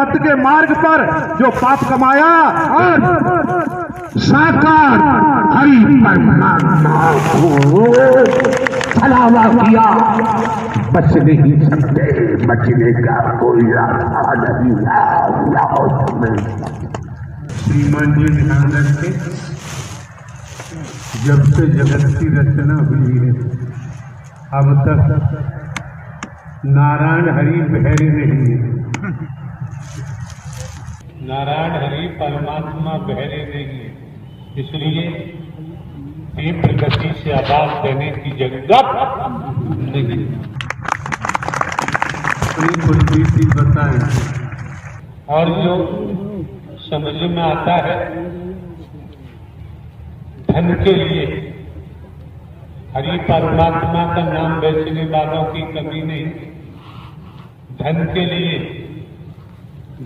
सत्य के मार्ग पर जो पाप कमाया और साकार हरि परमात्मा को छलावा किया, बच नहीं सकते, बचने का कोई रास्ता नहीं है। श्रीमान जी ध्यान रखे, जब से जगत की रचना हुई है अब तक नारायण हरि बहरे नहीं है। नारायण हरि परमात्मा बहरे नहीं है, इसलिए तीव्र गति से आवाज देने की जरूरत नहीं। कुछ चीज बताएं और जो समझ में आता है, धन के लिए हरि परमात्मा का नाम बेचने वालों की कमी नहीं, धन के लिए,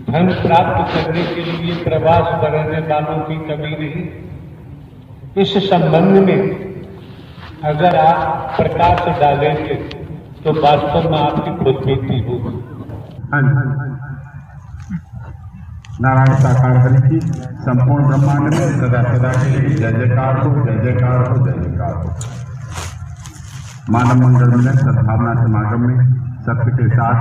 धन प्राप्त करने के लिए प्रवास करने वालों की कमी नहीं। इस संबंध में अगर आप प्रकाश डालेंगे तो वास्तव में आपकी खुद बीती होगी। नारायण साकार हरि की संपूर्ण ब्रह्मांड में सदा सदा के लिए जय जयकार हो, जय जयकार हो, जय जयकार हो। मानव मंगल मिलन सद्भावना समागम में सत्य के साथ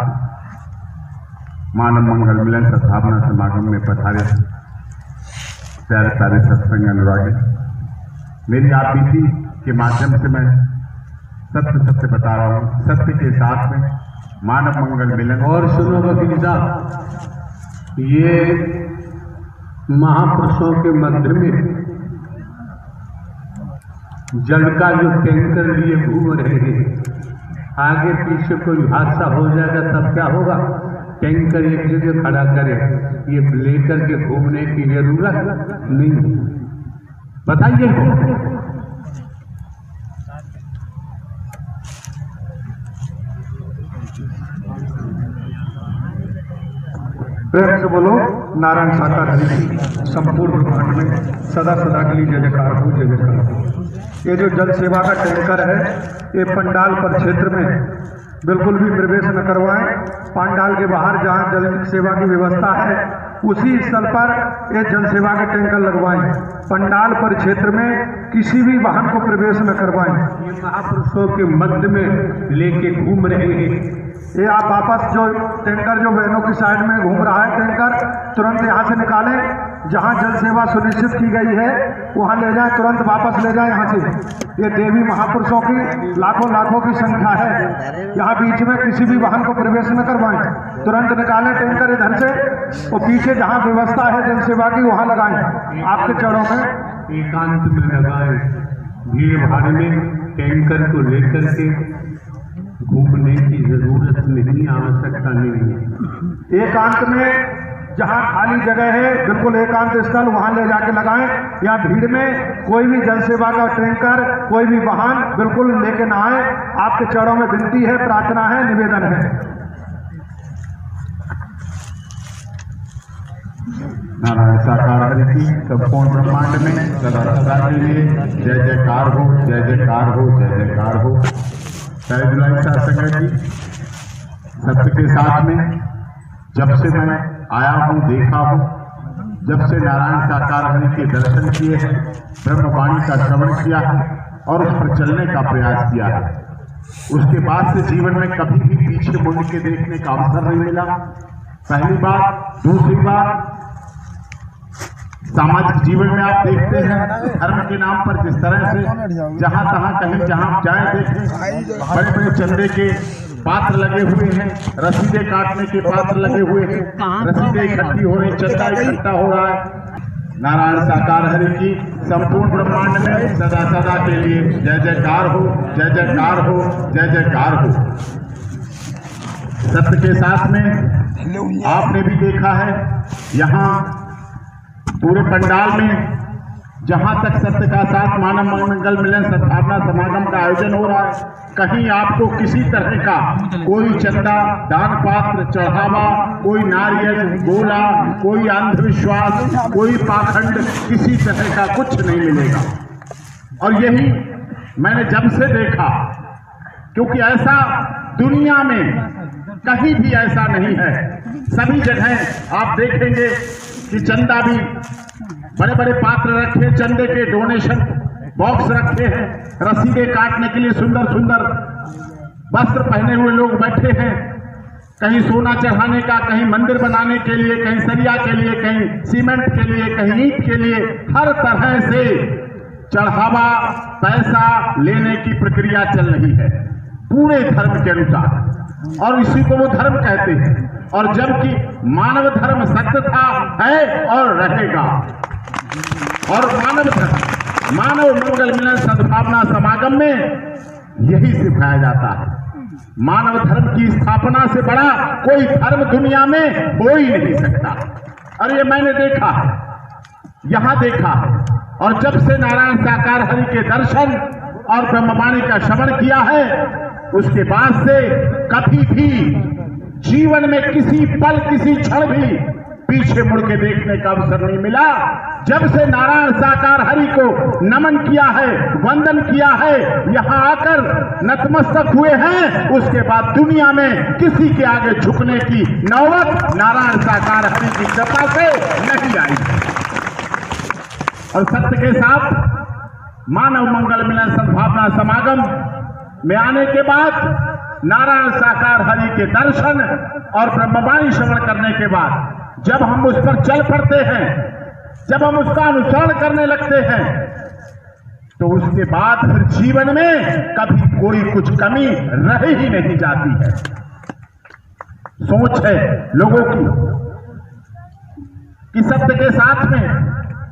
मानव मंगल मिलन सद्भावना समागम में पधारे प्यारे प्यारे सत्संग अनुरागी, मेरी आप बीती के माध्यम से मैं सत्य सत्य बता रहा हूँ। सत्य के साथ में मानव मंगल मिलन। और सुनो वकील साहब, ये महापुरुषों के मंदिर में जल का जो टैंकर लिए घूम रहे हैं, आगे पीछे कोई हादसा हो जाएगा तब क्या होगा? टैंकर एक जगह खड़ा करे, ये लेकर के घूमने की जरूरत नहीं। बताइए प्रेम से बोलो नारायण साकार हरि की संपूर्ण ब्रह्मांड में सदा सदा के लिए जय जयकार हो, जय जयकार हो। ये जो जल सेवा का टैंकर है, ये पंडाल पर क्षेत्र में बिल्कुल भी प्रवेश न करवाएं। पंडाल के बाहर जहाँ जल सेवा की व्यवस्था है उसी स्थल पर ये जल सेवा के टैंकर लगवाएं। पंडाल पर क्षेत्र में किसी भी वाहन को प्रवेश न करवाएं। ये महापुरुषों के मध्य में लेके घूम रहे हैं। ये आप वापस जो टैंकर जो बहनों की साइड में घूम रहा है टैंकर, तुरंत यहाँ से निकालें। जहाँ जल सेवा सुनिश्चित की गई है वहाँ ले जाएं, तुरंत वापस ले जाएं यहाँ से। ये देवी महापुरुषों की लाखों लाखों की संख्या है, यहाँ बीच में किसी भी वाहन को प्रवेश न करवाएं। तुरंत निकालें टैंकर इधर से, और पीछे जहाँ व्यवस्था है जल सेवा की वहाँ लगाएं। आपके चरणों में एकांत में लगाए, भीड़ भाड़ में टैंकर को लेकर के घूमने की जरूरत नहीं, आवश्यकता नहीं है। एकांत में जहाँ खाली जगह है बिल्कुल एकांत स्थल वहाँ ले जाके लगाएं। या भीड़ में कोई भी जल सेवा का टैंकर, कोई भी वाहन बिल्कुल लेके ना आए। आपके चरणों में विनती है, प्रार्थना है, निवेदन है। नारायण साकार हरि की संपूर्ण ब्रह्मांड में सदा सदा के लिए जय जयकार हो, जय जयकार हो, जय जयकार हो। जय जुलाई सत्संग जी, सत्य के साथ में जब से मैं आया हूँ, देखा हूँ, जब से नारायण साकार हरि के दर्शन किए हैं, ब्रह्मवाणी का श्रवण किया है और उस पर चलने का प्रयास किया है, उसके बाद से जीवन में कभी भी पीछे मुड़ के देखने का अवसर नहीं मिला। पहली बात। दूसरी बात, सामाजिक जीवन में आप देखते हैं धर्म के नाम पर जिस तरह से जहां तहां कहीं जहां जाए देखें बड़े बड़े चंदे के पात्र लगे हुए हैं, रसीदे काटने के पात्र लगे हुए हैं, रसीदे इकट्ठी हो रही, चंदा इकट्ठा हो रहा है। नारायण साकार हरि की संपूर्ण ब्रह्मांड में सदा सदा के लिए जय जयकार हो, जय जयकार हो, जय जयकार हो। सत्य के साथ में आपने भी देखा है, यहाँ पूरे पंडाल में जहां तक सत्य का साथ मानव मंगल मिलन सद्भावना समागम का आयोजन हो रहा है, कहीं आपको किसी तरह का कोई चंदा, दान पात्र, चढ़ावा, कोई नारियल, गोला, कोई अंधविश्वास, कोई पाखंड, किसी तरह का कुछ नहीं मिलेगा। और यही मैंने जब से देखा, क्योंकि ऐसा दुनिया में कहीं भी ऐसा नहीं है। सभी जगह आप देखेंगे कि चंदा भी बड़े बड़े पात्र रखे, चंदे के डोनेशन बॉक्स रखे हैं, रसीदें काटने के लिए सुंदर सुंदर वस्त्र पहने हुए लोग बैठे हैं, कहीं सोना चढ़ाने का, कहीं मंदिर बनाने के लिए, कहीं सरिया के लिए, कहीं सीमेंट के लिए, कहीं ईंट के लिए, हर तरह से चढ़ावा पैसा लेने की प्रक्रिया चल रही है पूरे धर्म के अनुसार, और इसी को वो धर्म कहते हैं। और जबकि मानव धर्म सत्य था, है और रहेगा। और मानव धर्म, मानव मंगल मिलन सद्भावना समागम में यही सिखाया जाता है। मानव धर्म की स्थापना से बड़ा कोई धर्म दुनिया में हो ही नहीं सकता। और ये मैंने देखा है, यहां देखा है। और जब से नारायण साकार हरि के दर्शन और ब्रह्मवाणी का श्रवण किया है, उसके बाद से कभी भी जीवन में किसी पल, किसी क्षण भी पीछे मुड़ के देखने का अवसर नहीं मिला। जब से नारायण साकार हरि को नमन किया है, वंदन किया है, यहां आकर नतमस्तक हुए हैं, उसके बाद दुनिया में किसी के आगे झुकने की नौबत नारायण साकार हरि की कृपा से नहीं आई। और सत्य के साथ मानव मंगल मिलन सद्भावना समागम में आने के बाद, नारायण साकार हरि के दर्शन और ब्रह्मवाणी श्रवण करने के बाद जब हम उस पर चल पड़ते हैं, जब हम उसका अनुसरण करने लगते हैं, तो उसके बाद फिर जीवन में कभी कोई कुछ कमी रह ही नहीं जाती है। सोच है लोगों की कि सत्य के साथ में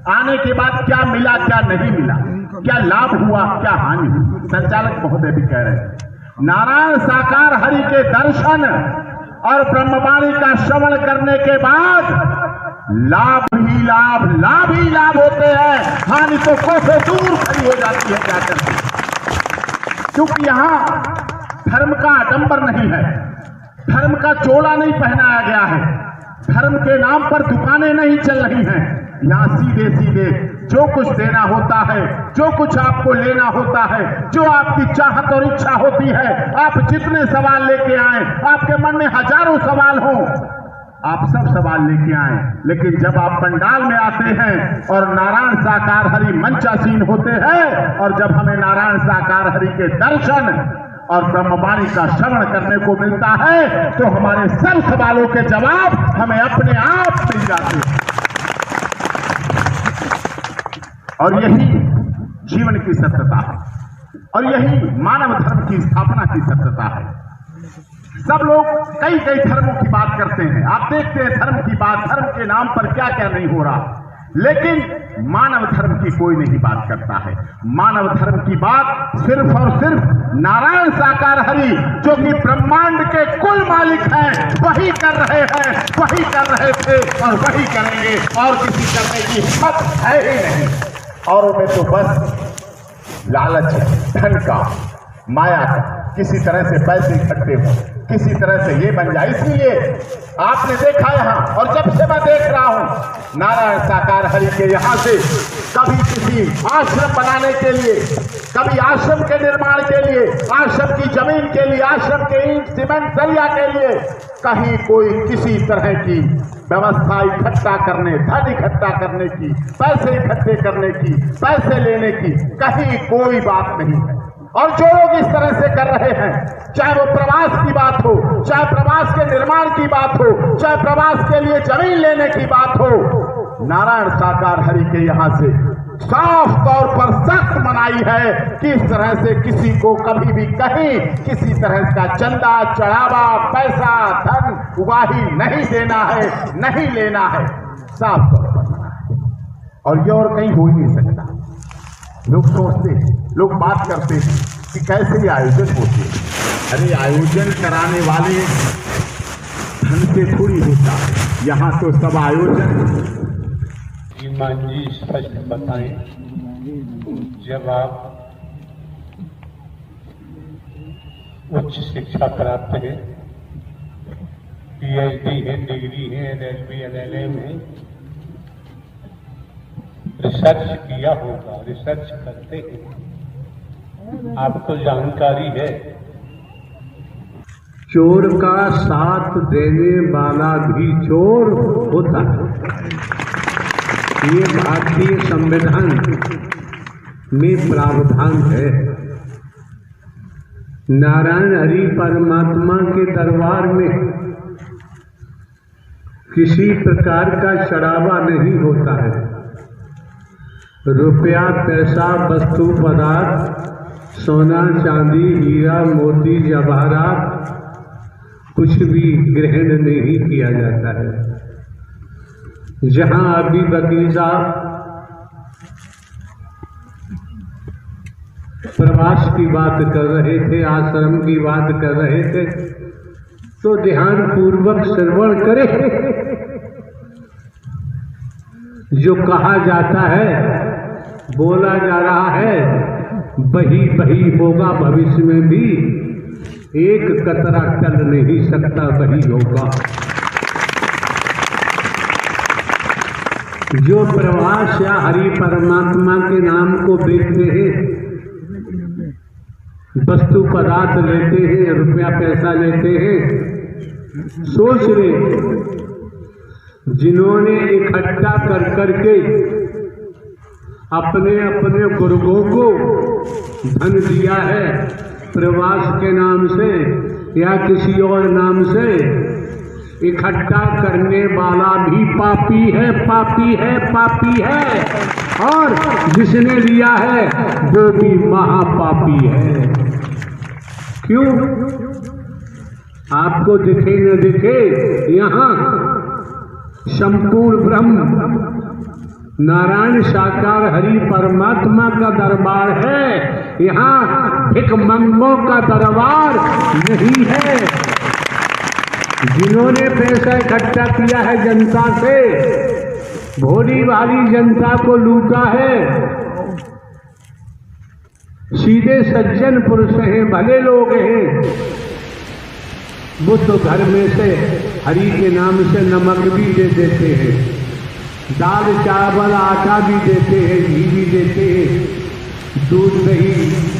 आने के बाद क्या मिला, क्या नहीं मिला, क्या लाभ हुआ, क्या हानि हुई। संचालक महोदय भी कह रहे हैं, नारायण साकार हरि के दर्शन और ब्रह्मवाणी का श्रवण करने के बाद लाभ ही लाभ, लाभ ही लाभ होते हैं, हानि तो कोसों दूर खड़ी हो जाती है क्या करके। क्योंकि यहां धर्म का आडंबर नहीं है, धर्म का चोला नहीं पहनाया गया है, धर्म के नाम पर दुकानें नहीं चल रही हैं। यहां सीधे सीधे जो कुछ देना होता है, जो कुछ आपको लेना होता है, जो आपकी चाहत और इच्छा होती है, आप जितने सवाल लेके आए, आपके मन में हजारों सवाल हो, आप सब सवाल लेके आए, लेकिन जब आप पंडाल में आते हैं और नारायण साकार हरि मंचासीन होते हैं, और जब हमें नारायण साकार हरि के दर्शन और ब्रह्मवाणी का श्रवण करने को मिलता है, तो हमारे सब सवालों के जवाब हमें अपने आप मिल जाते हैं। और यही जीवन की सत्यता है, और यही मानव धर्म की स्थापना की सत्यता है। सब लोग कई कई धर्मों की बात करते हैं, आप देखते हैं धर्म की बात, धर्म के नाम पर क्या क्या नहीं हो रहा, लेकिन मानव धर्म की कोई नहीं बात करता है। मानव धर्म की बात सिर्फ और सिर्फ नारायण साकार हरि, जो कि ब्रह्मांड के कुल मालिक हैं, वही कर रहे हैं, वही कर रहे थे और वही करेंगे, और किसी करने की हिम्मत है ही नहीं। औरों में तो बस लालच है, धन का, माया का, किसी तरह से पैसे इकट्ठे हो, किसी तरह से ये बन जाए। इसलिए आपने देखा यहां, और जब से मैं देख रहा हूं नारायण साकार हरि के यहां से कभी किसी आश्रम बनाने के लिए, कभी आश्रम के निर्माण के लिए, आश्रम की जमीन के लिए, आश्रम के ईंट सीमेंट सरिया के लिए कहीं कोई किसी तरह की व्यवस्था इकट्ठा करने, धन इकट्ठा करने की, पैसे इकट्ठे करने की, पैसे लेने की कहीं कोई बात नहीं है। और जो लोग इस तरह से कर रहे हैं, चाहे वो प्रवास की बात हो, चाहे प्रवास के निर्माण की बात हो, चाहे प्रवास के लिए जमीन लेने की बात हो, नारायण साकार हरि के यहां से साफ तौर पर सख्त मनाही है कि इस तरह से किसी को कभी भी कहीं किसी तरह का चंदा, चढ़ावा, पैसा, धन, उगाही नहीं देना है, नहीं लेना है, साफ तौर पर मना है। और ये और कहीं हो ही नहीं सकता। लोग सोचते हैं, लोग बात करते हैं कि कैसे ये आयोजन होते हैं। अरे आयोजन कराने वाले धन से थोड़ी होता है, यहाँ तो सब आयोजन। श्रीमान जी स्पष्ट बताएं, जब आप उच्च शिक्षा प्राप्त है, पीएचडी है, डिग्री है, एलएलबी, एलएलएम है, रिसर्च किया होगा, रिसर्च करते हैं, आपको जानकारी है चोर का साथ देने वाला भी चोर होता है। ये भारतीय संविधान में प्रावधान है। नारायण हरि परमात्मा के दरबार में किसी प्रकार का चढ़ावा नहीं होता है। रुपया, पैसा, वस्तु पदार्थ, सोना, चांदी, हीरा, मोती, जवाहरात कुछ भी ग्रहण नहीं किया जाता है। जहां अभी वकील साहब प्रवास की बात कर रहे थे, आश्रम की बात कर रहे थे, तो ध्यान पूर्वक श्रवण करें। जो कहा जाता है, बोला जा रहा है, वही वही होगा। भविष्य में भी एक कतरा टल नहीं सकता, वही होगा। जो प्रवास या हरि परमात्मा के नाम को बेचते हैं, वस्तु पदार्थ लेते हैं, रुपया पैसा लेते हैं, सोच रहे जिन्होंने इकट्ठा कर करके अपने अपने गुर्गों को धन दिया है, प्रवास के नाम से या किसी और नाम से, इकट्ठा करने वाला भी पापी है, पापी है, पापी है। और जिसने लिया है वो भी महापापी है। क्यों? आपको दिखे न दिखे, यहाँ संपूर्ण ब्रह्म नारायण साकार हरि परमात्मा का दरबार है। यहाँ भिखमंगों का दरबार नहीं है। जिन्होंने पैसा इकट्ठा किया है जनता से, भोली भाली जनता को लूटा है, सीधे सज्जन पुरुष हैं, भले लोग हैं, वो तो घर में से हरि के नाम से नमक भी दे देते हैं, दाल चावल आटा भी देते हैं, घी भी देते हैं, दूध दही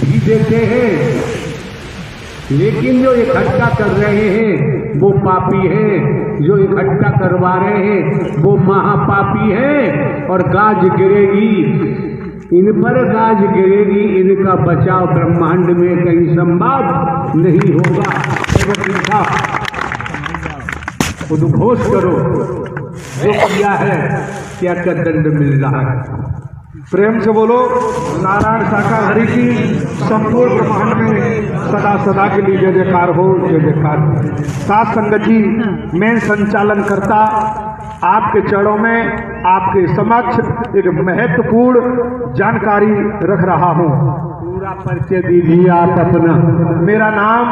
भी देते हैं, लेकिन जो इकट्ठा कर रहे हैं वो पापी हैं। जो इकट्ठा करवा रहे हैं वो महापापी हैं। और गाज गिरेगी, इन पर गाज गिरेगी, इनका बचाव ब्रह्मांड में कहीं संभव नहीं होगा। उद्घोष करो, जो किया है क्या क्या दंड मिल रहा है। प्रेम से बोलो नारायण साकार हरि की संपूर्ण ब्रह्मांड में सदा सदा के लिए जय जयकार हो, जय जयकार। साथ संगत जी, मैं संचालन करता आपके चरणों में आपके समक्ष एक महत्वपूर्ण जानकारी रख रहा हूँ। पूरा परिचय दीजिए आप अपना। मेरा नाम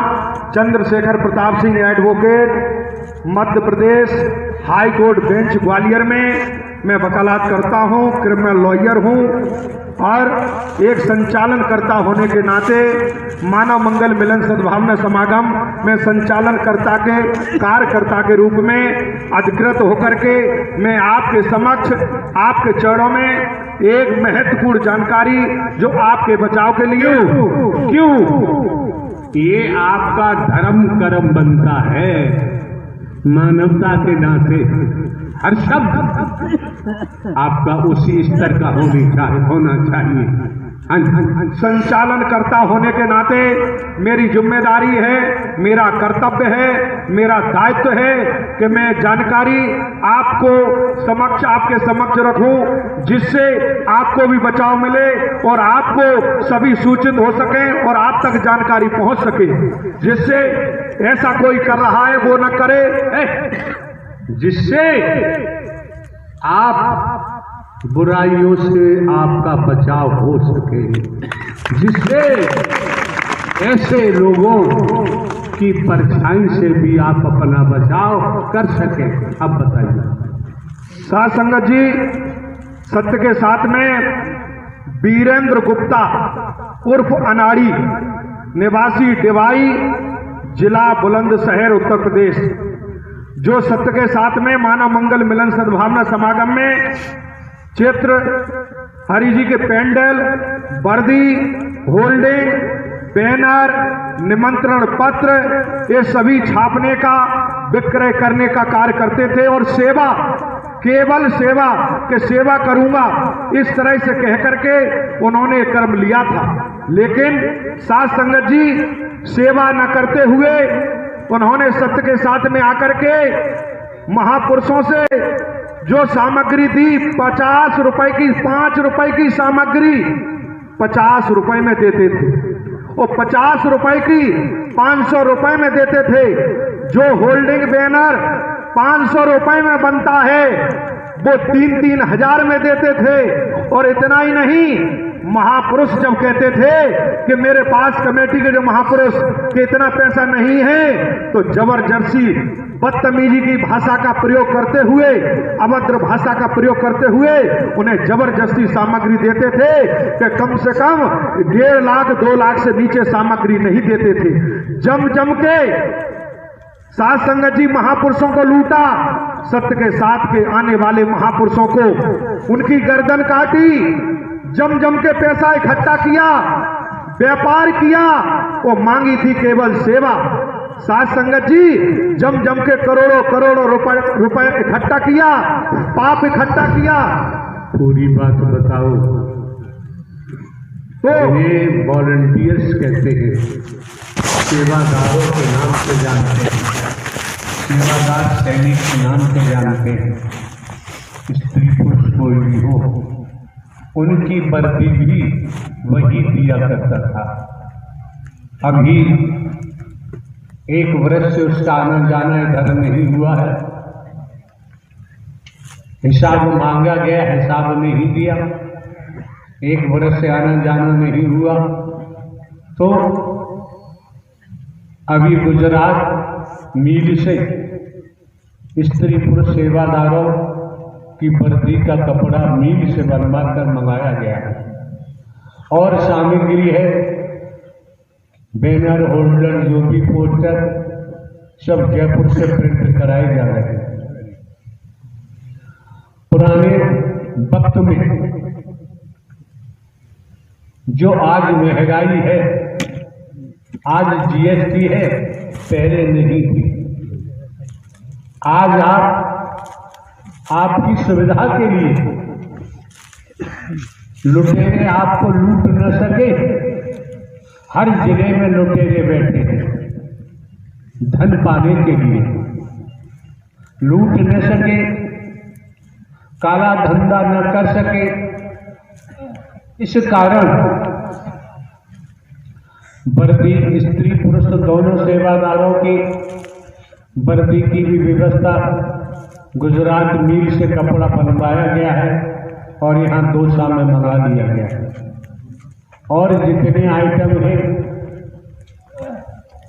Chandrashekhar Pratap Singh advocate, Madhya Pradesh high court bench Gwalior में मैं वकालत करता हूं, क्रिमिनल लॉयर हूं और एक संचालन करता होने के नाते मानव मंगल मिलन सद्भावना समागम में संचालन करता के कार्यकर्ता के रूप में अधिकृत होकर के मैं आपके समक्ष आपके चरणों में एक महत्वपूर्ण जानकारी जो आपके बचाव के लिए क्यों ये आपका धर्म कर्म बनता है। मानवता के नाते हर शब्द आपका उसी स्तर का होना चाहिए। संचालन करता होने के नाते मेरी जिम्मेदारी है, मेरा कर्तव्य है, मेरा दायित्व है कि मैं जानकारी आपके समक्ष रखूं, जिससे आपको भी बचाव मिले और आपको सभी सूचित हो सके और आप तक जानकारी पहुंच सके, जिससे ऐसा कोई कर रहा है वो न करे, जिससे आप बुराइयों से आपका बचाव हो सके, जिससे ऐसे लोगों की परछाई से भी आप अपना बचाव कर सके। अब बताइए। साथ संगत जी, सत्य के साथ में वीरेंद्र गुप्ता उर्फ अनाड़ी, निवासी डिवाई, जिला बुलंदशहर उत्तर प्रदेश, जो सत्य के साथ में मानव मंगल मिलन सद्भावना समागम में चित्र, हरि जी के पेंडल, वर्दी, होल्डिंग बैनर, निमंत्रण पत्र ये सभी छापने का, विक्रय करने का कार्य करते थे और सेवा, केवल सेवा के सेवा करूंगा इस तरह से कह करके उन्होंने कर्म लिया था। लेकिन साध संगत जी सेवा न करते हुए उन्होंने सत्य के साथ में आकर के महापुरुषों से जो सामग्री थी 50 रुपए की, 5 रुपए की सामग्री 50 रुपए में देते थे और 50 रुपए की 500 रुपए में देते थे। जो होल्डिंग बैनर 500 रुपए में बनता है वो 3-3 हजार में देते थे। और इतना ही नहीं, महापुरुष जब कहते थे कि मेरे पास कमेटी के जो महापुरुष के इतना पैसा नहीं है, तो जबरदस्ती बदतमीजी की भाषा का प्रयोग करते हुए, अभद्र भाषा का प्रयोग करते हुए उन्हें जबरदस्ती सामग्री देते थे कि कम से कम 1.5 लाख 2 लाख से नीचे सामग्री नहीं देते थे। जम के साध संगत जी महापुरुषों को लूटा, सत्य के साथ के आने वाले महापुरुषों को उनकी गर्दन काटी, जम के पैसा इकट्ठा किया, व्यापार किया और मांगी थी केवल सेवा। साध संगत जी जम के करोड़ों रुपए इकट्ठा किया, पाप इकट्ठा किया। पूरी बात बताओ तो ये वॉलंटियर्स कहते हैं, सेवादारों के नाम से जानते हैं, सेवादार सैनिक के नाम से जानते हैं। स्त्री पुरुष कोई भी हो, उनकी वर्दी भी वही दिया करता था। अभी 1 वर्ष से उसका आना जाना इधर नहीं हुआ है, हिसाब मांगा गया, हिसाब नहीं दिया, 1 वर्ष से आना जाना नहीं हुआ। तो अभी गुजरात मील से स्त्री पुरुष सेवादारों की वर्दी का कपड़ा मील से बनवा कर मंगाया गया है और सामग्री है बैनर, होल्डर, जो भी पोस्टर सब जयपुर से प्रिंट कराए जा रहे हैं। पुराने वक्त में जो आज महंगाई है, आज जीएसटी है, पहले नहीं थी। आज आपकी सुविधा के लिए लुटेरे आपको लूट न सके, हर जिले में लुटेरे बैठे हैं धन पाने के लिए, लूट न सके, काला धंधा न कर सके। इस कारण वर्दी स्त्री पुरुष दोनों सेवादारों की वर्दी की भी व्यवस्था गुजरात मील से कपड़ा बनवाया गया है और यहाँ 2 साल में मंगा लिया गया है। और जितने आइटम हैं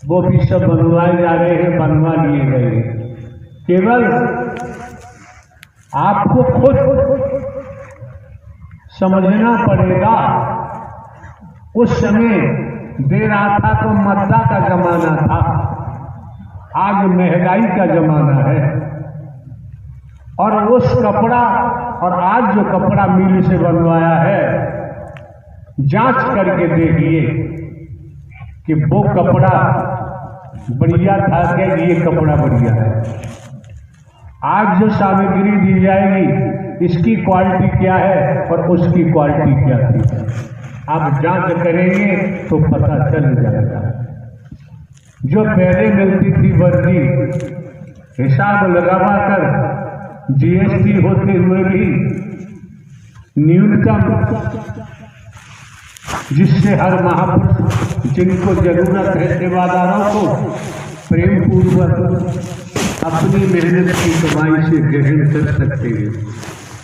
वो भी सब बनवाए जा रहे हैं, बनवा लिए गए हैं। केवल आपको खुद समझना पड़ेगा। उस समय दे रहा था तो मद्दा का जमाना था, आज महंगाई का जमाना है। और उस कपड़ा और आज जो कपड़ा मिल से बनवाया है, जांच करके देखिए कि वो कपड़ा बढ़िया था क्या, ये कपड़ा बढ़िया है। आज जो सामग्री दी जाएगी इसकी क्वालिटी क्या है और उसकी क्वालिटी क्या थी, आप जांच करेंगे तो पता चल जाएगा। जो पहले मिलती थी वर्दी, हिसाब लगावा कर जीएसटी होते हुए भी न्यूनतम, जिससे हर महापुरुष जिनको जरूरत है सेवादारों को प्रेम पूर्वक अपनी मेहनत की कमाई से ग्रहण कर सकते हैं।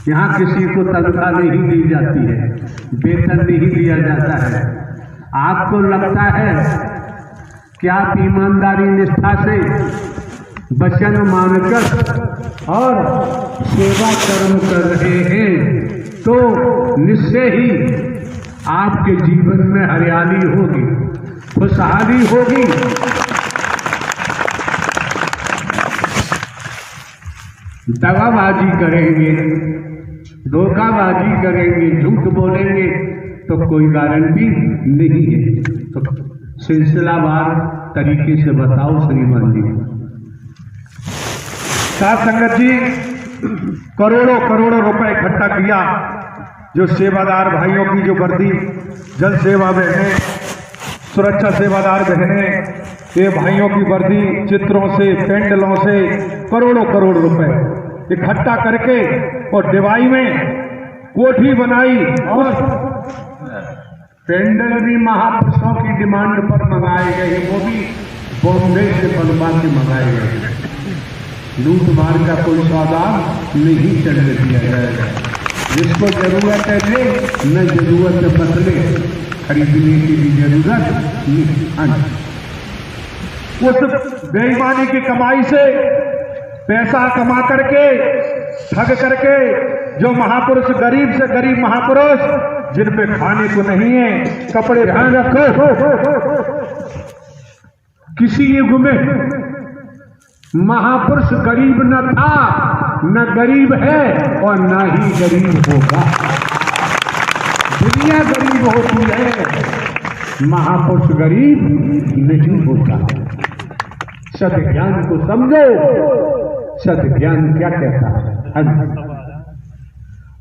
यहाँ किसी को तनख्वाह नहीं दी जाती है, वेतन नहीं दिया जाता है। आपको लगता है कि आप ईमानदारी निष्ठा से वचन मानकर और सेवा कर्म कर रहे हैं तो निश्चय ही आपके जीवन में हरियाली होगी, खुशहाली होगी। दगाबाजी करेंगे, धोखाबाजी करेंगे, झूठ बोलेंगे तो कोई गारंटी नहीं है। तो सिलसिलावार तरीके से बताओ श्रीमान जी। साथ संगत जी, करोड़ों करोड़ों रुपए इकट्ठा किया। जो सेवादार भाइयों की जो वर्दी, जल सेवा बहनें, सुरक्षा सेवादार बहनें, ये भाइयों की वर्दी चित्रों से, पेंडलों से करोड़ों करोड़ रुपए इकट्ठा करके और डिवाई में कोठी बनाई। और पेंडल भी महापुरुषों की डिमांड पर मंगाए गए, वो भी बॉम्बे से बनवा के मंगाए गए। लूट मार का कोई सौदा नहीं चलने दिया जाएगा। जिसको जरूरत है ले, न जरूरत है बदले, खरीदने की भी जरूरत नहीं। उस बेईमानी की कमाई से पैसा कमा करके, ठग करके, जो महापुरुष गरीब से गरीब महापुरुष जिन पे खाने को नहीं है, कपड़े ध्यान रखो, किसी युग में महापुरुष गरीब न था, न गरीब है और न ही गरीब होगा। दुनिया गरीब होती है, महापुरुष गरीब नहीं होता। सत्य ज्ञान को समझो, सत्य ज्ञान क्या कहता है।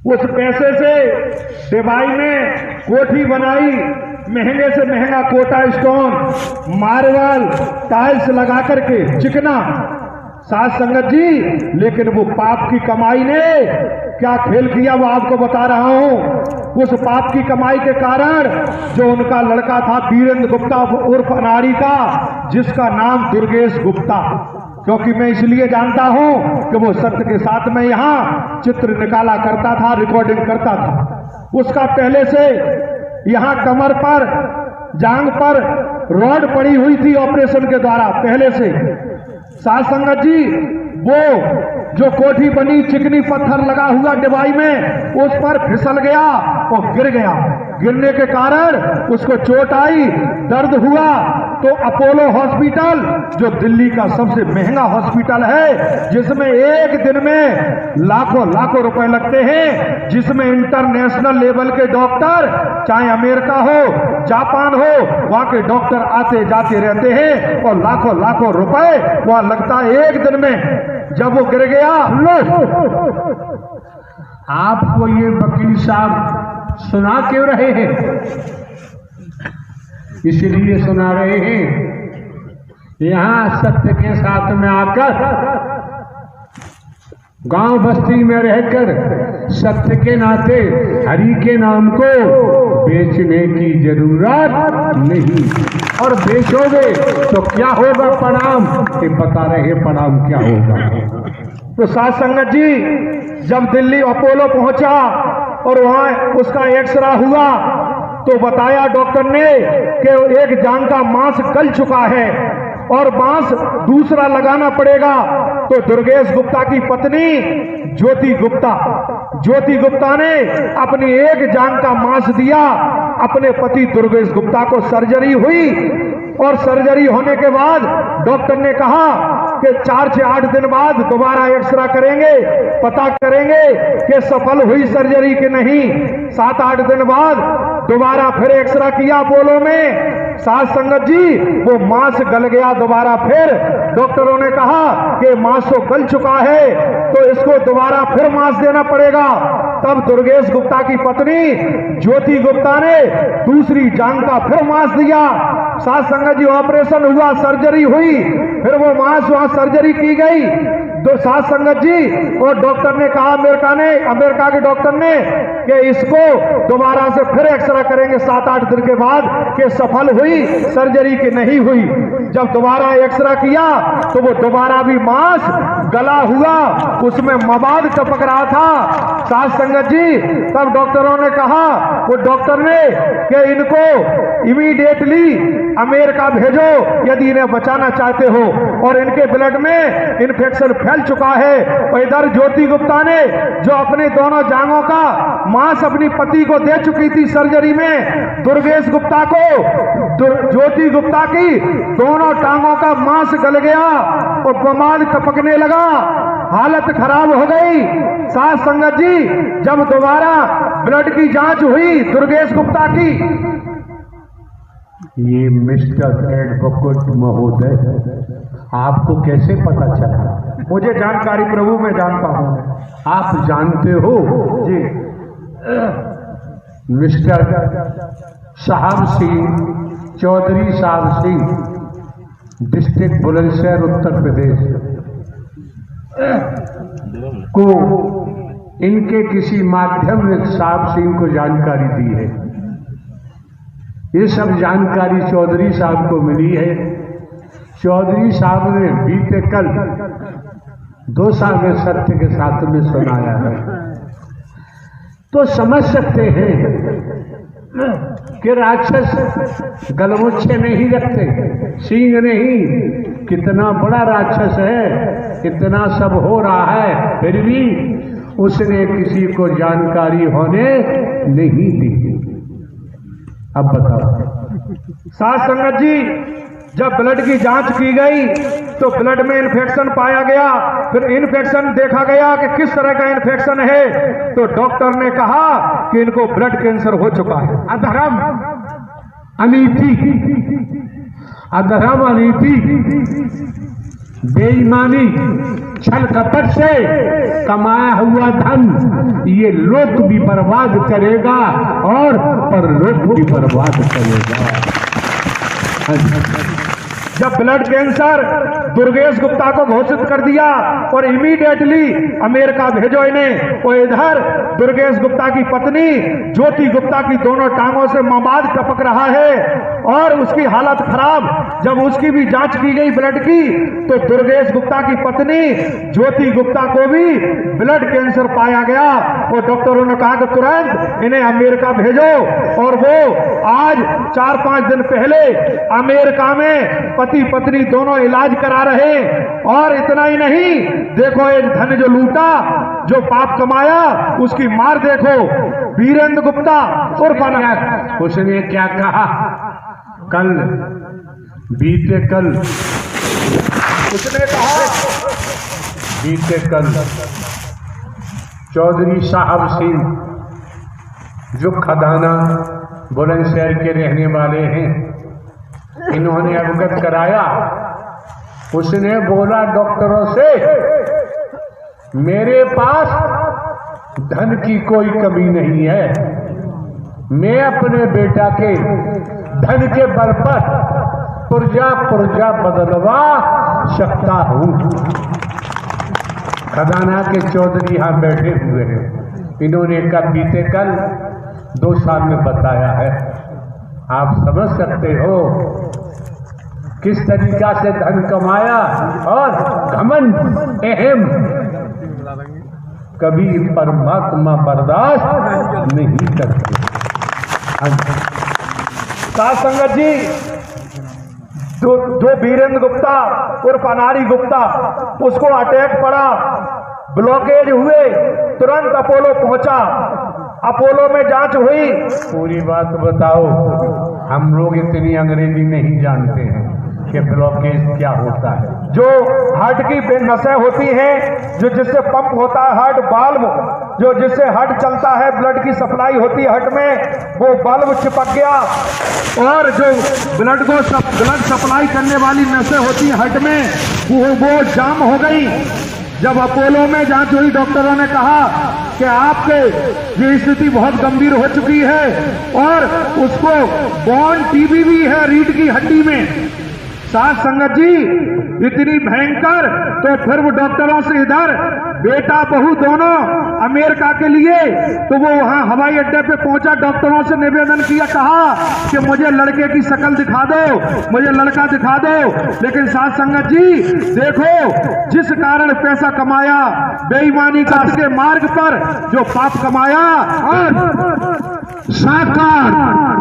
उस पैसे से डिवाई में कोठी बनाई, महंगे से महंगा कोटा स्टोन, मार्बल, टाइल्स लगा करके, चिकना। साथ संगत जी, लेकिन वो पाप की कमाई ने क्या खेल किया वो आपको बता रहा हूं। उस पाप की कमाई के कारण जो उनका लड़का था वीरेंद्र गुप्ता उर्फ अनाड़ी का, जिसका नाम दुर्गेश गुप्ता, क्योंकि मैं इसलिए जानता हूं कि वो सत्य के साथ में यहाँ चित्र निकाला करता था, रिकॉर्डिंग करता था। उसका पहले से यहाँ कमर पर, जांग पर रॉड पड़ी हुई थी ऑपरेशन के द्वारा पहले से। साथ संगत जी, वो जो कोठी बनी, चिकनी पत्थर लगा हुआ डिवाई में, उस पर फिसल गया और गिर गया। गिरने के कारण उसको चोट आई, दर्द हुआ, तो अपोलो हॉस्पिटल, जो दिल्ली का सबसे महंगा हॉस्पिटल है, जिसमें एक दिन में लाखों लाखों रुपए लगते हैं, जिसमें इंटरनेशनल लेवल के डॉक्टर, चाहे अमेरिका हो, जापान हो, वहां के डॉक्टर आते जाते रहते हैं और लाखों लाखों रुपए वहां लगता है एक दिन में। जब वो गिर गया, आपको ये वकील साहब सुना क्यों रहे हैं? इसलिए सुना रहे हैं, यहां सत्य के साथ में आकर, गांव बस्ती में रहकर सत्य के नाते हरि के नाम को बेचने की जरूरत नहीं। और बेचोगे तो क्या होगा परिणाम, ये बता रहे परिणाम क्या होगा। तो साथ संगत जी, जब दिल्ली अपोलो पहुंचा और वहां उसका एक्सरा हुआ, तो बताया डॉक्टर ने कि एक जांग का मांस गल चुका है और मांस दूसरा लगाना पड़ेगा। तो दुर्गेश गुप्ता की पत्नी ज्योति गुप्ता ने अपनी एक जांग का मांस दिया अपने पति दुर्गेश गुप्ता को। सर्जरी हुई और सर्जरी होने के बाद डॉक्टर ने कहा कि 4 से 8 दिन बाद दोबारा एक्सरा करेंगे, पता करेंगे कि सफल हुई सर्जरी कि नहीं। 7-8 दिन बाद दोबारा फिर एक्सरा किया अपोलो में। साथ संगत जी, वो मांस गल गया दोबारा। फिर डॉक्टरों ने कहा कि मांस तो गल चुका है, तो इसको दोबारा फिर मांस देना पड़ेगा। तब दुर्गेश गुप्ता की पत्नी ज्योति गुप्ता ने दूसरी जांग का फिर मांस दिया। साथ संगत जी, ऑपरेशन हुआ, सर्जरी हुई, फिर वो मांस वहां सर्जरी की गई। तो साथ संगत जी, और डॉक्टर ने कहा, अमेरिका के डॉक्टर ने, कि इसको दोबारा से फिर एक्सरा करेंगे 7-8 दिन के बाद कि सफल हुई सर्जरी की नहीं हुई। जब दोबारा एक्सरा किया तो वो दोबारा भी मांस गला हुआ, उसमें मवाद टपक रहा था। साथ संगत जी, तब डॉक्टरों ने कहा, वो डॉक्टर ने, कि इनको इमीडिएटली अमेरिका भेजो यदि इन्हें बचाना चाहते हो, और इनके ब्लड में इन्फेक्शन फैल चुका है। और इधर ज्योति गुप्ता ने, जो अपने दोनों जांघों का मांस अपनी पति को दे चुकी थी सर्जरी में, दुर्गेश गुप्ता को, ज्योति गुप्ता की दोनों टांगों का मांस गल गया और बमाद टपकने लगा, हालत खराब हो गई। साथ संगत जी, जब दोबारा ब्लड की जांच हुई दुर्गेश गुप्ता की, ये मिस्टर एडवोकेट महोदय, आपको कैसे पता चला? मुझे जानकारी प्रभु, मैं जानता हूँ। आप जानते हो? जी। मिस्टर साहब सिंह, चौधरी साहब सिंह, डिस्ट्रिक्ट बुलंदशहर उत्तर प्रदेश को इनके किसी माध्यम ने साहब सिंह को जानकारी दी है। ये सब जानकारी चौधरी साहब को मिली है। चौधरी साहब ने बीते कल 2 साल में सत्य के साथ में सुनाया है। तो समझ सकते हैं कि राक्षस गलमुच्छे नहीं रखते, सींग नहीं। कितना बड़ा राक्षस है, इतना सब हो रहा है, फिर भी उसने किसी को जानकारी होने नहीं दी। अब बताओ साथ संगत जी, जब ब्लड की जांच की गई तो ब्लड में इन्फेक्शन पाया गया। फिर इन्फेक्शन देखा गया कि किस तरह का इन्फेक्शन है, तो डॉक्टर ने कहा कि इनको ब्लड कैंसर हो चुका है। अधर्म अनीति, अधर्म अनीति, बेईमानी, छल कपट से कमाया हुआ धन ये लोक भी बर्बाद करेगा और परलोक भी बर्बाद करेगा। जब ब्लड कैंसर दुर्गेश गुप्ता को घोषित कर दिया और इमीडिएटली अमेरिका भेजो इन्हें, और इधर दुर्गेश गुप्ता की पत्नी ज्योति गुप्ता की दोनों टांगों से मवाद टपक रहा है और उसकी हालत खराब। जब उसकी भी जांच की गई ब्लड की, तो दुर्गेश गुप्ता की पत्नी ज्योति गुप्ता को भी ब्लड कैंसर पाया गया और डॉक्टरों ने कहा कि तुरंत इन्हें अमेरिका भेजो। और वो आज 4-5 दिन पहले अमेरिका में पति पत्नी दोनों इलाज करा रहे। और इतना ही नहीं, देखो एक धन जो लूटा, जो पाप कमाया, उसकी मार देखो। वीरेंद्र गुप्ता उर्फ उसने क्या कहा कल, बीते कल उसने कहा, बीते कल चौधरी साहब सिंह जो खदाना बुलंदशहर के रहने वाले हैं, इन्होंने अवगत कराया। उसने बोला डॉक्टरों से, मेरे पास धन की कोई कमी नहीं है, मैं अपने बेटा के धन के बल पर पुर्जा पुर्जा बदलवा सकता हूं। खजाना के चौधरी यहां बैठे हुए हैं, इन्होंने कल बीते कल 2 साल में बताया है। आप समझ सकते हो किस तरीका से धन कमाया। और घमंड अहम कभी परमात्मा बर्दाश्त नहीं करते। साथ संगत जी, जो वीरेंद्र गुप्ता उर्फ अनारी गुप्ता, उसको अटैक पड़ा, ब्लॉकेज हुए, तुरंत अपोलो पहुंचा। अपोलो में जांच हुई। पूरी बात बताओ, हम लोग इतनी अंग्रेजी नहीं जानते हैं कि ब्लॉकेज क्या होता है। जो हार्ट की नसें होती हैं, जो जिससे पंप होता है हार्ट बाल्ब, जो जिससे हार्ट चलता है, ब्लड की सप्लाई होती है हार्ट में, वो बाल्ब चिपक गया। और जो ब्लड सप्लाई करने वाली नसें होती है हार्ट में, वो जाम हो गई। जब अपोलो में जांच हुई, डॉक्टरों ने कहा कि आपके ये स्थिति बहुत गंभीर हो चुकी है और उसको बोन टीबी भी है रीढ़ की हड्डी में। साथ संगत जी, इतनी भयंकर, तो फिर वो डॉक्टरों से इधर बेटा बहू दोनों अमेरिका के लिए, तो वो वहां हवाई अड्डे पे पहुंचा, डॉक्टरों से निवेदन किया, कहा कि मुझे लड़के की शक्ल दिखा दो, मुझे लड़का दिखा दो। लेकिन साथ संगत जी देखो, जिस कारण पैसा कमाया, बेईमानी के मार्ग पर जो पाप कमाया, और साकार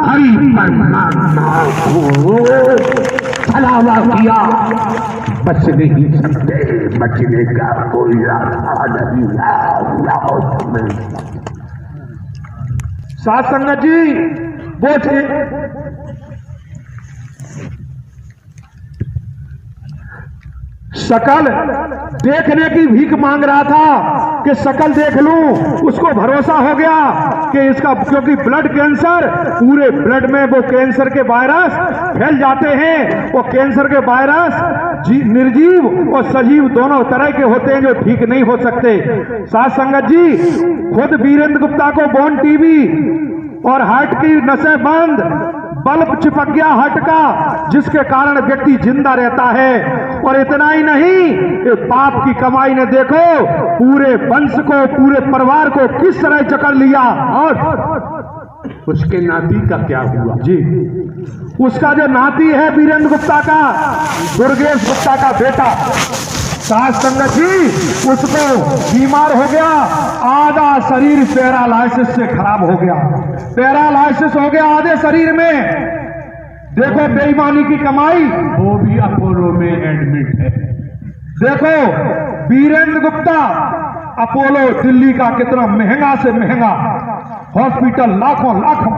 हरि परमात्मा को छलावा किया, बच नहीं सकते, बचने का कोई रास्ता नहीं है। साथ संगत जी, वो शकल देखने की भीख मांग रहा था कि शकल देख लूं। उसको भरोसा हो गया कि इसका, क्योंकि ब्लड कैंसर, पूरे ब्लड में वो कैंसर के वायरस फैल जाते हैं। वो कैंसर के वायरस निर्जीव और सजीव दोनों तरह के होते हैं जो ठीक नहीं हो सकते। साथ संगत जी, खुद वीरेंद्र गुप्ता को बोन टीबी और हार्ट की नसें बंद, बल्ब चिपक गया हार्ट का, जिसके कारण व्यक्ति जिंदा रहता है। और इतना ही नहीं, ये पाप की कमाई ने देखो पूरे वंश को, पूरे परिवार को किस तरह जकड़ लिया। और उसके नाती का क्या हुआ जी? उसका जो नाती है वीरेंद्र गुप्ता का, दुर्गेश गुप्ता का बेटा, साथ संगत जी, उसको बीमार हो गया, आधा शरीर पैरालाइसिस से खराब हो गया, पैरालाइसिस हो गया आधे शरीर में। देखो बेईमानी की कमाई। वो भी अपोलो में एडमिट है। देखो वीरेंद्र गुप्ता, अपोलो दिल्ली का कितना महंगा से महंगा हॉस्पिटल, लाखों लाखों।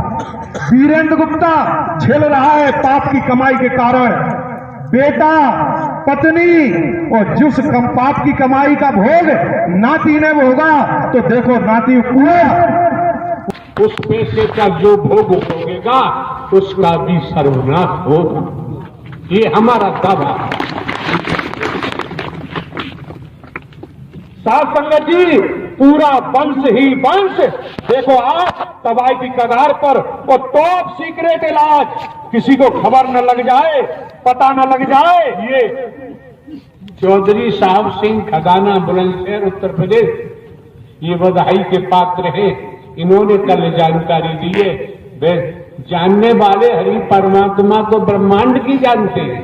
वीरेंद्र गुप्ता झेल रहा है पाप की कमाई के कारण। बेटा, पत्नी, और जिस कम पाप की कमाई का भोग नाती ने भोगा, तो देखो नाती पूरा उस पैसे का जो भोग भोगेगा उसका भी सर्वनाश होगा। ये हमारा दावा। साथ संगत जी, पूरा वंश ही वंश देखो आज तबाही की कगार पर। और टॉप सीक्रेट इलाज, किसी को खबर न लग जाए, पता न लग जाए। ये चौधरी साहब सिंह, खजाना, बुलंदशहर, उत्तर प्रदेश, ये बधाई के पात्र हैं। इन्होंने कल जानकारी दी है। वे जानने वाले हरि परमात्मा को ब्रह्मांड की जानते हैं,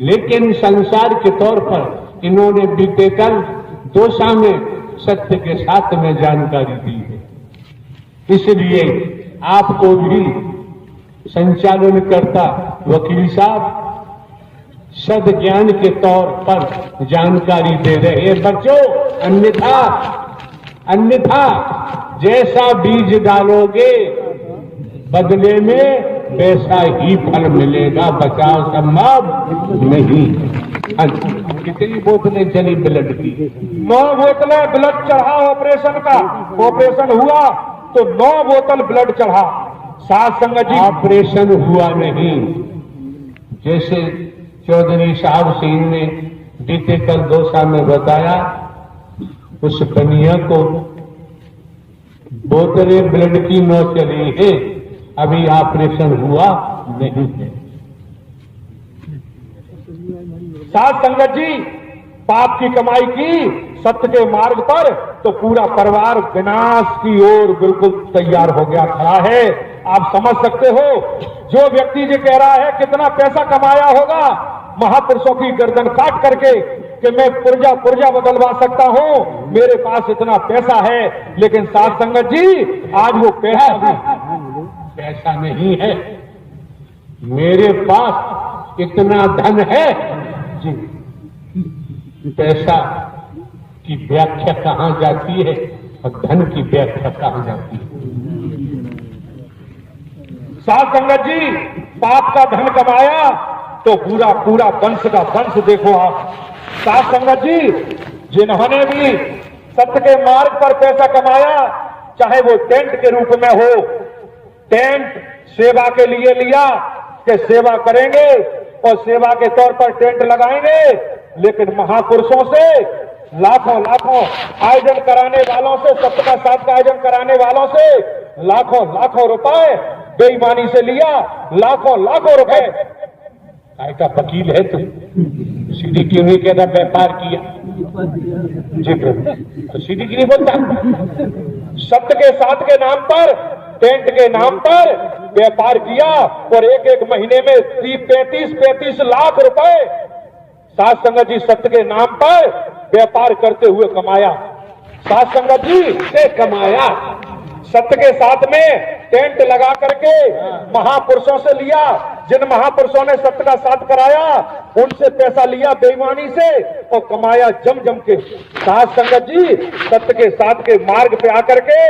लेकिन संसार के तौर पर इन्होंने बीते कल दोसा में सत्य के साथ में जानकारी दी है। इसलिए आपको भी संचालन करता वकील साहब सद ज्ञान के तौर पर जानकारी दे रहे हैं बच्चों। अन्यथा जैसा बीज डालोगे बदले में वैसा ही फल मिलेगा, बचाव संभव नहीं। कितनी बोतलें चली ब्लड की? 9 बोतलें ब्लड चढ़ा। ऑपरेशन का ऑपरेशन हुआ तो 9 बोतल ब्लड चढ़ा। साथ संगत जी, ऑपरेशन हुआ नहीं। जैसे चौधरी साहब सिंह ने बीते कल दोसा में बताया, उस कन्या को बोतलें ब्लड की 9 चली है, अभी ऑपरेशन हुआ नहीं है। साथ संगत जी, पाप की कमाई की सत्य के मार्ग पर तो पूरा परिवार विनाश की ओर बिल्कुल तैयार हो गया खड़ा है। आप समझ सकते हो, जो व्यक्ति ये कह रहा है कितना पैसा कमाया होगा महापुरुषों की गर्दन काट करके कि मैं पुर्जा बदलवा सकता हूं, मेरे पास इतना पैसा है। लेकिन साथ संगत जी, आज वो पैसा नहीं है, मेरे पास इतना धन है जी। पैसा की व्याख्या कहां जाती है और धन की व्याख्या कहां जाती है? साथ संगत जी, पाप का धन कमाया तो पूरा वंश का वंश देखो आप। साथ संगत जी, जिन्होंने भी सत्य के मार्ग पर पैसा कमाया, चाहे वो टेंट के रूप में हो, टेंट सेवा के लिए लिया कि सेवा करेंगे और सेवा के तौर पर टेंट लगाएंगे, लेकिन महापुरुषों से लाखों आयोजन कराने वालों से, सत्य का साथ का आयोजन कराने वालों से लाखों रुपए बेईमानी से लिया, लाखों रुपए। काय का वकील है तू? सीधी क्यों नहीं कहता व्यापार किया? जी तो सीधी क्यों नहीं बोलता? सत्य के साथ के नाम पर, टेंट के नाम पर व्यापार किया और एक महीने में 35 लाख रुपए साथ संगत जी सत्य के नाम पर व्यापार करते हुए कमाया। साथ संगत जी से कमाया, सत्य के साथ में टेंट लगा करके महापुरुषों से लिया। जिन महापुरुषों ने सत्य का साथ कराया उनसे पैसा लिया बेईमानी से और कमाया जम के। साथ संगत जी, सत्य के साथ के मार्ग पे आकर के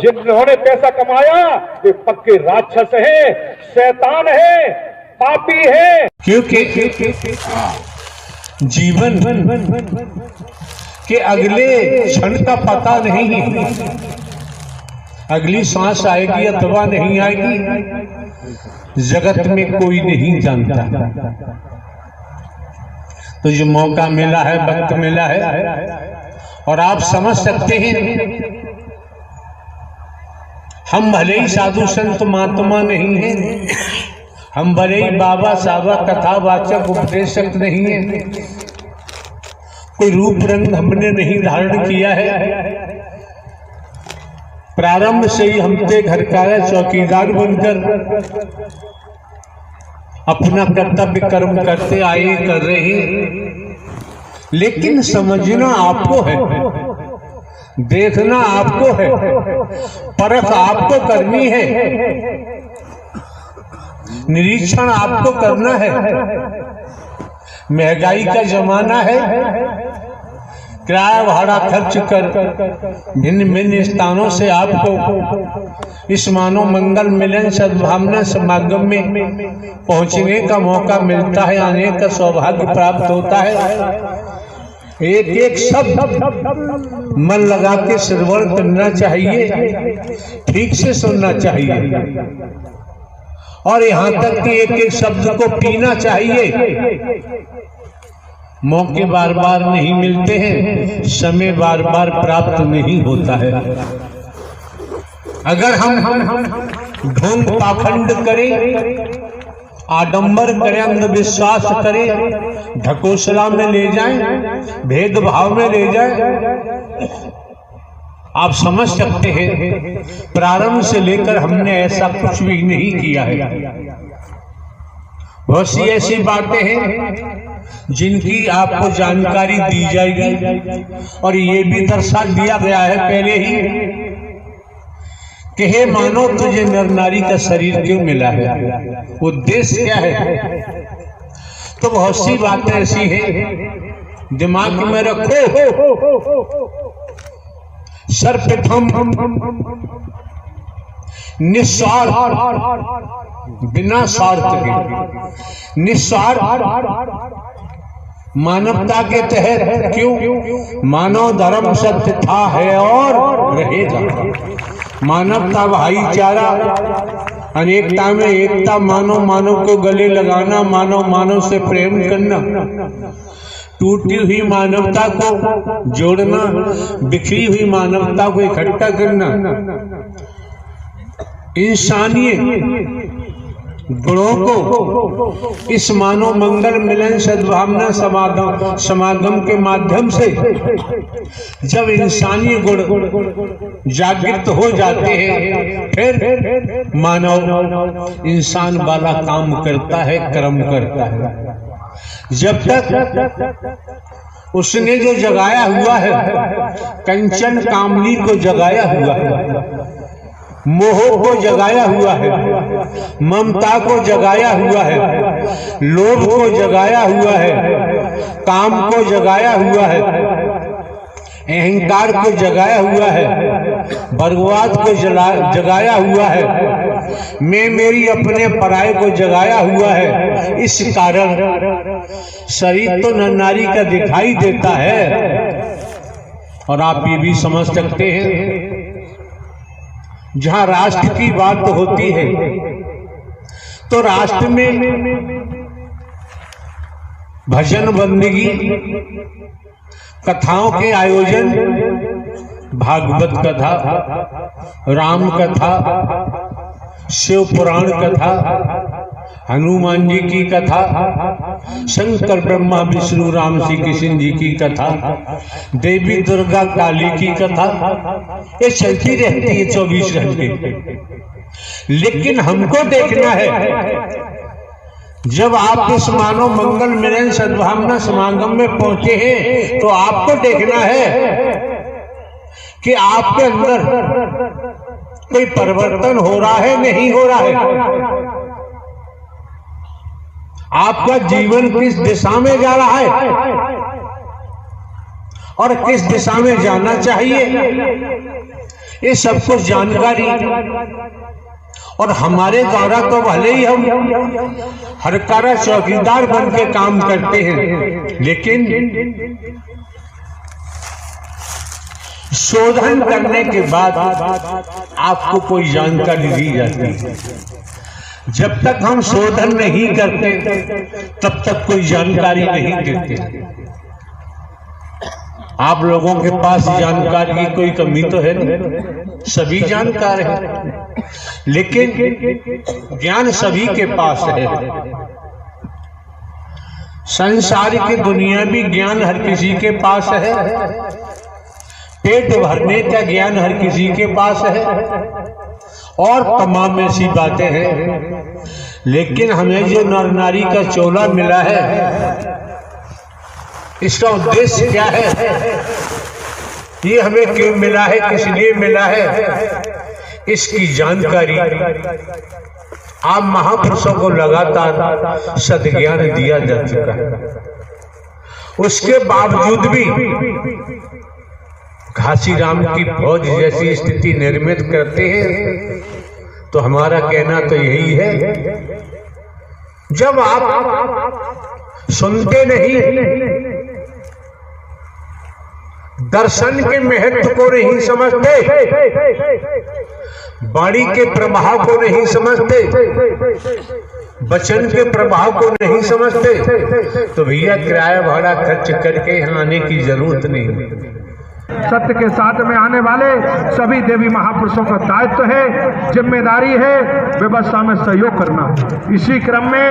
जिन्होंने पैसा कमाया वे पक्के राक्षस हैं, शैतान हैं, पापी हैं। क्योंकि जीवन के अगले क्षण का पता नहीं है, अगली सांस आएगी अथवा नहीं आएगी, जगत में कोई नहीं जानता। तो जो मौका मिला है, वक्त मिला है, और आप समझ सकते हैं हम भले ही साधु संत महात्मा नहीं हैं, हम भले ही बाबा साबा कथावाचक उपदेशक नहीं है, कोई रूप रंग हमने नहीं धारण किया है। प्रारंभ से ही हम ते घर का चौकीदार बनकर अपना कर्तव्य कर्म करते आए, कर रहे हैं। लेकिन समझना आपको है, देखना आपको है, परख आपको करनी है, निरीक्षण आपको करना है। महंगाई का जमाना है, किराया भाड़ा खर्च कर भिन्न भिन्न स्थानों से आपको इस मानव मंगल मिलन सद्भावना समागम में पहुंचने का मौका मिलता है, आने का सौभाग्य प्राप्त होता है। एक एक शब्द मन लगा के श्रवण करना चाहिए, ठीक से सुनना चाहिए, और यहाँ तक कि एक एक शब्द को पीना चाहिए। मौके बार बार नहीं मिलते हैं, समय बार बार प्राप्त नहीं होता है। अगर हम ढोंग पाखंड करें, आडंबर करें, अंधविश्वास करें, ढकोसला में ले जाएं, भेदभाव में ले जाएं, आप समझ सकते हैं प्रारंभ से लेकर हमने ऐसा कुछ भी नहीं किया है। बहुत सी ऐसी बातें हैं जिनकी आपको जानकारी दी जाएगी, और ये भी दर्शा दिया गया है पहले ही कि हे मानो तुझे नर नारी का शरीर क्यों मिला है, उद्देश्य क्या है। तो बहुत सी बातें ऐसी हैं, दिमाग में रखो। सर्वप्रथम निस्वार्थ, बिना स्वार्थ के, निस्वार्थ मानवता के तहत। क्यों? मानव धर्म सत्य था, है और रहेगा। मानवता भाईचारा, अनेकता में एकता, मानव मानव को गले लगाना, मानव मानव से प्रेम करना, टूटी हुई मानवता को जोड़ना, बिखरी हुई मानवता को इकट्ठा करना, इंसानियत गुणों को इस मानव मंगल मिलन सद्भावना समागम के माध्यम से जब इंसानी गुण जागृत हो जाते हैं, फिर मानव इंसान वाला काम करता है, कर्म करता है। जब तक उसने जो जगाया हुआ है, कंचन कामनी को जगाया हुआ है, मोह को जगाया हुआ है, ममता को जगाया हुआ है, लोभ को जगाया हुआ है, काम को जगाया हुआ है, अहंकार को जगाया हुआ है, बर्बाद को जगाया हुआ है, मैं मेरी अपने पराये को जगाया हुआ है। इस कारण शरीर तो नर नारी का दिखाई देता है। और आप ये भी समझ सकते हैं, जहां राष्ट्र की बात होती है तो राष्ट्र में भजन बंदगी, कथाओं के आयोजन, भागवत कथा, राम कथा, शिव पुराण कथा, हनुमान जी की कथा, शंकर ब्रह्मा विष्णु राम श्री कृष्ण जी की कथा, देवी दुर्गा काली की कथा, ये चलती रहती है 24 घंटे। लेकिन हमको देखना है, जब आप इस मानव मंगल मिलन सद्भावना समागम में पहुंचे हैं, तो आपको देखना है कि आपके अंदर कोई परिवर्तन हो रहा है, नहीं हो रहा है। आपका जीवन किस दिशा में जा रहा है और किस दिशा में जाना चाहिए, ये सब कुछ जानकारी और हमारे द्वारा तो भले ही हम हरकारा चौकीदार बन के काम करते हैं, लेकिन शोधन करने के बाद आपको कोई जानकारी दी जाती है। जब तक हम शोधन नहीं करते तब तक कोई जानकारी नहीं देते। आप लोगों के पास जानकारी की कोई कमी तो है नहीं, सभी जानकार हैं, लेकिन ज्ञान सभी के पास है। संसार की दुनियावी ज्ञान हर किसी के पास है, पेट भरने का ज्ञान हर किसी के पास है, और तमाम ऐसी बातें हैं। लेकिन हमें जो नर नारी का चोला मिला है, इसका उद्देश्य क्या है, ये हमें क्यों मिला है, किस लिए मिला है, इसकी जानकारी आप महापुरुषों को लगातार सद्ज्ञान दिया जा चुका है। उसके बावजूद भी घासीराम की फौज जैसी स्थिति निर्मित करते हैं, तो हमारा कहना तो यही है, जब आप सुनते नहीं, दर्शन के महत्व को नहीं समझते, वाणी के प्रभाव को नहीं समझते, वचन के प्रभाव को नहीं समझते, तो भैया किराया भाड़ा खर्च करके यहाँ आने की जरूरत नहीं। सत्य के साथ में आने वाले सभी देवी महापुरुषों का दायित्व है, जिम्मेदारी है व्यवस्था में सहयोग करना। इसी क्रम में